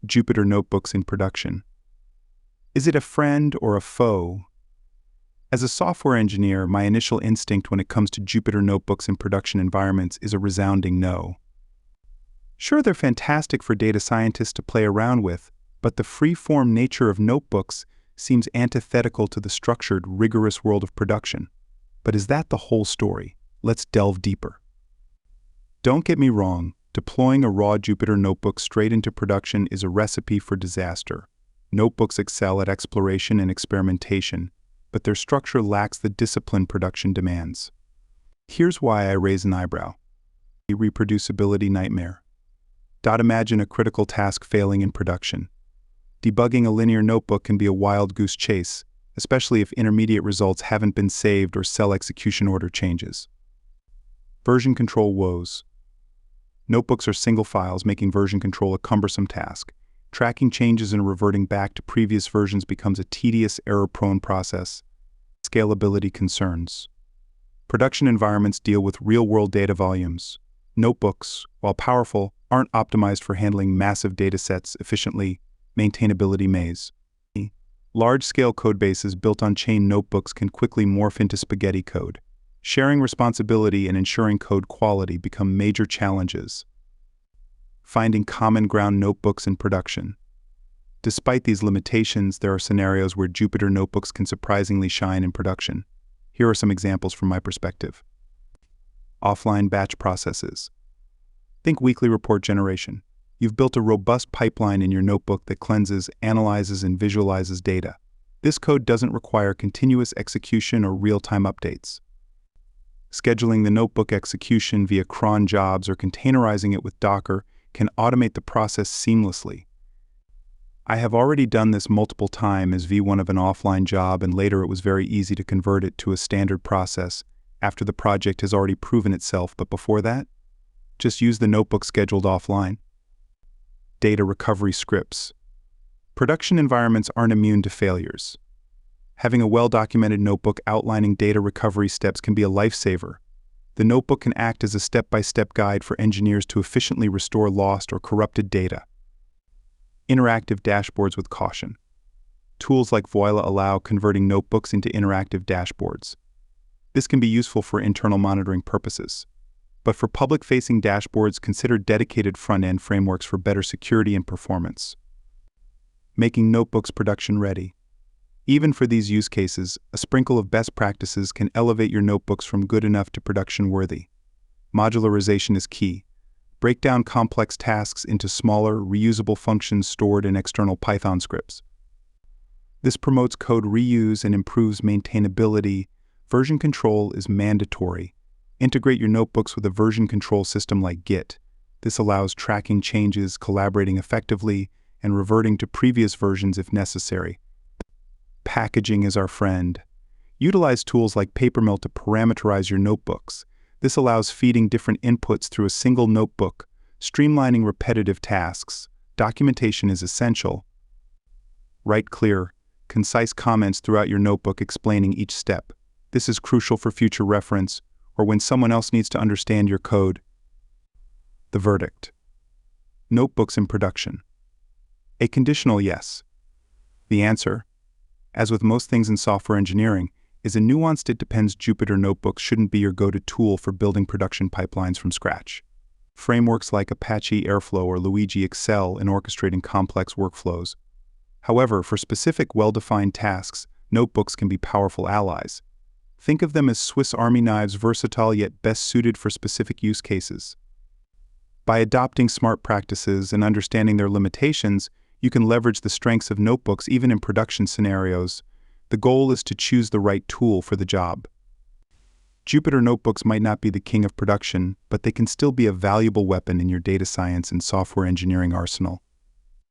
Jupyter Notebooks in production. Is it a friend or a foe? As a software engineer, my initial instinct when it comes to Jupyter Notebooks in production environments is a resounding no. Sure, they're fantastic for data scientists to play around with, but the free-form nature of notebooks seems antithetical to the structured, rigorous world of production. But is that the whole story? Let's delve deeper. Don't get me wrong, deploying a raw Jupyter notebook straight into production is a recipe for disaster. Notebooks excel at exploration and experimentation, but their structure lacks the discipline production demands. Here's why I raise an eyebrow. A reproducibility nightmare. Imagine a critical task failing in production. Debugging a linear notebook can be a wild goose chase, especially if intermediate results haven't been saved or cell execution order changes. Version control woes. Notebooks are single files, making version control a cumbersome task. Tracking changes and reverting back to previous versions becomes a tedious, error-prone process. Scalability concerns. Production environments deal with real-world data volumes. Notebooks, while powerful, aren't optimized for handling massive datasets efficiently. Maintainability maze. Large-scale codebases built on chain notebooks can quickly morph into spaghetti code. Sharing responsibility and ensuring code quality become major challenges. Finding common ground notebooks in production. Despite these limitations, there are scenarios where Jupyter notebooks can surprisingly shine in production. Here are some examples from my perspective. Offline batch processes. Think weekly report generation. You've built a robust pipeline in your notebook that cleanses, analyzes, and visualizes data. This code doesn't require continuous execution or real-time updates. Scheduling the notebook execution via cron jobs or containerizing it with Docker can automate the process seamlessly. I have already done this multiple times as V1 of an offline job, and later it was very easy to convert it to a standard process after the project has already proven itself, but before that, just use the notebook scheduled offline. Data recovery scripts. Production environments aren't immune to failures. Having a well-documented notebook outlining data recovery steps can be a lifesaver. The notebook can act as a step-by-step guide for engineers to efficiently restore lost or corrupted data. Interactive dashboards with caution. Tools like Voila allow converting notebooks into interactive dashboards. This can be useful for internal monitoring purposes. But for public-facing dashboards, consider dedicated front-end frameworks for better security and performance. Making notebooks production-ready. Even for these use cases, a sprinkle of best practices can elevate your notebooks from good enough to production-worthy. Modularization is key. Break down complex tasks into smaller, reusable functions stored in external Python scripts. This promotes code reuse and improves maintainability. Version control is mandatory. Integrate your notebooks with a version control system like Git. This allows tracking changes, collaborating effectively, and reverting to previous versions if necessary. Packaging is our friend. Utilize tools like Papermill to parameterize your notebooks. This allows feeding different inputs through a single notebook, streamlining repetitive tasks. Documentation is essential. Write clear, concise comments throughout your notebook explaining each step. This is crucial for future reference, or when someone else needs to understand your code. The verdict. Notebooks in production. A conditional yes. The answer, as with most things in software engineering, is a nuanced it depends. Jupyter notebooks shouldn't be your go-to tool for building production pipelines from scratch. Frameworks like Apache Airflow or Luigi excel in orchestrating complex workflows. However, for specific well-defined tasks, notebooks can be powerful allies. Think of them as Swiss Army knives, versatile yet best suited for specific use cases. By adopting smart practices and understanding their limitations, you can leverage the strengths of notebooks even in production scenarios. The goal is to choose the right tool for the job. Jupyter notebooks might not be the king of production, but they can still be a valuable weapon in your data science and software engineering arsenal.